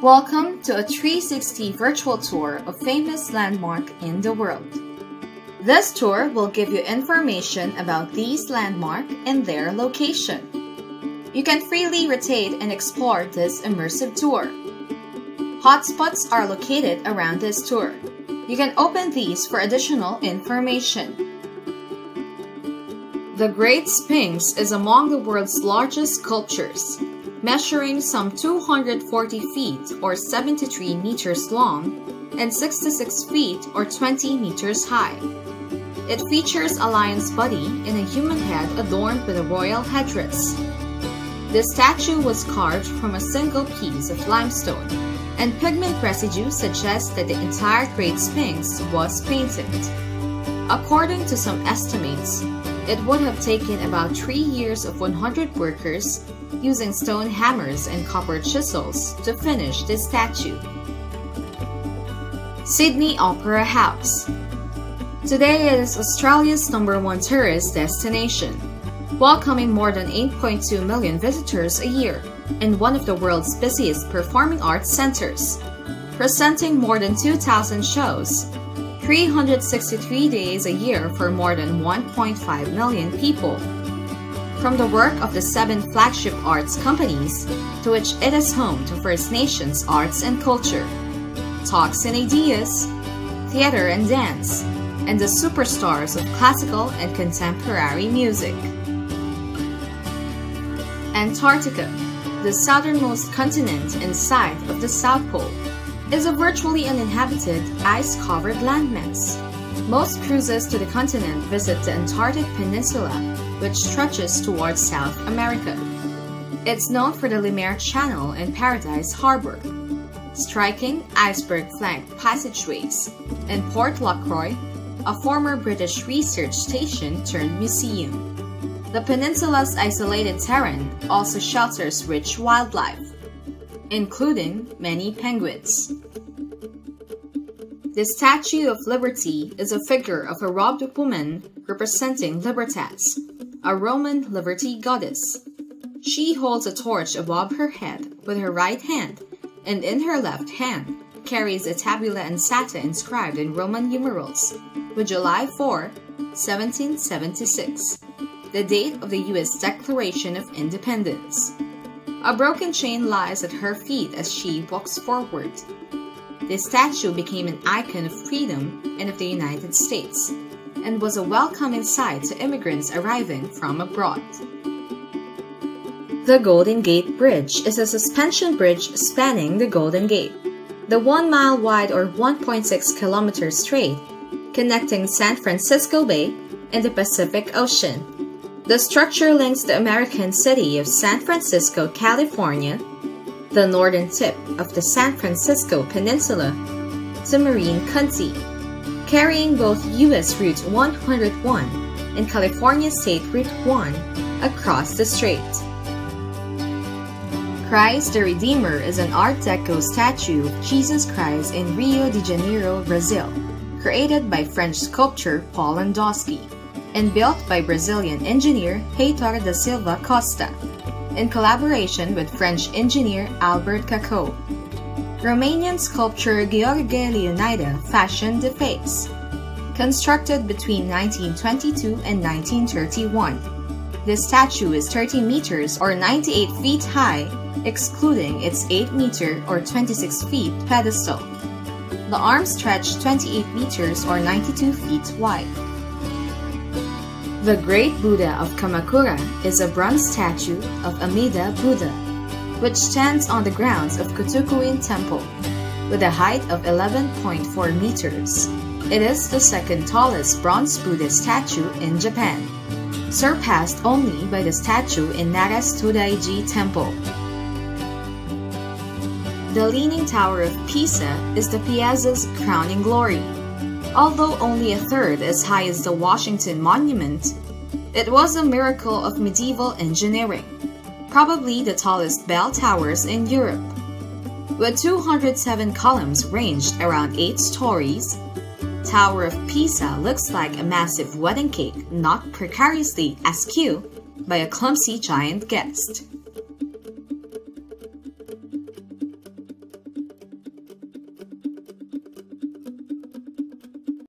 Welcome to a 360 virtual tour of famous landmarks in the world. This tour will give you information about these landmarks and their location. You can freely rotate and explore this immersive tour. Hotspots are located around this tour. You can open these for additional information. The Great Sphinx is among the world's largest sculptures, measuring some 240 feet or 73 meters long and 66 feet or 20 meters high. It features a lion's body and a human head adorned with a royal headdress. This statue was carved from a single piece of limestone, and pigment residue suggests that the entire Great Sphinx was painted. According to some estimates, it would have taken about 3 years of 100 workers using stone hammers and copper chisels to finish this statue. Sydney Opera House. Today it is Australia's #1 tourist destination, welcoming more than 8.2 million visitors a year and one of the world's busiest performing arts centers, presenting more than 2,000 shows, 363 days a year for more than 1.5 million people. From the work of the 7 flagship arts companies, to which it is home to First Nations arts and culture, talks and ideas, theater and dance, and the superstars of classical and contemporary music. Antarctica, the southernmost continent and site of the South Pole, is a virtually uninhabited, ice-covered landmass. Most cruises to the continent visit the Antarctic Peninsula, which stretches towards South America. It's known for the Lemaire Channel and Paradise Harbor, striking iceberg-flanked passageways, and Port Lockroy, a former British research station turned museum. The peninsula's isolated terrain also shelters rich wildlife, including many penguins. The Statue of Liberty is a figure of a robed woman representing Libertas, a Roman liberty goddess. She holds a torch above her head with her right hand, and in her left hand carries a tabula ansata inscribed in Roman numerals, with July 4, 1776, the date of the U.S. Declaration of Independence. A broken chain lies at her feet as she walks forward. This statue became an icon of freedom and of the United States, and was a welcoming sight to immigrants arriving from abroad. The Golden Gate Bridge is a suspension bridge spanning the Golden Gate, the 1 mile wide or 1.6 kilometers straight, connecting San Francisco Bay and the Pacific Ocean. The structure links the American city of San Francisco, California, the northern tip of the San Francisco Peninsula, to Marin County, carrying both U.S. Route 101 and California State Route 1 across the strait. Christ the Redeemer is an Art Deco statue of Jesus Christ in Rio de Janeiro, Brazil, created by French sculptor Paul Landowski and built by Brazilian engineer Heitor da Silva Costa, in collaboration with French engineer Albert Cacot. Romanian sculptor Gheorghe Leonida fashioned the face, constructed between 1922 and 1931. This statue is 30 meters or 98 feet high, excluding its 8 meter or 26 feet pedestal. The arms stretch 28 meters or 92 feet wide. The Great Buddha of Kamakura is a bronze statue of Amida Buddha, which stands on the grounds of Kotokuin Temple, with a height of 11.4 meters. It is the second tallest bronze Buddha statue in Japan, surpassed only by the statue in Nara's Todaiji Temple. The Leaning Tower of Pisa is the piazza's crowning glory. Although only a third as high as the Washington Monument, it was a miracle of medieval engineering, probably the tallest bell towers in Europe. With 207 columns ranged around 8 stories, Tower of Pisa looks like a massive wedding cake knocked precariously askew by a clumsy giant guest.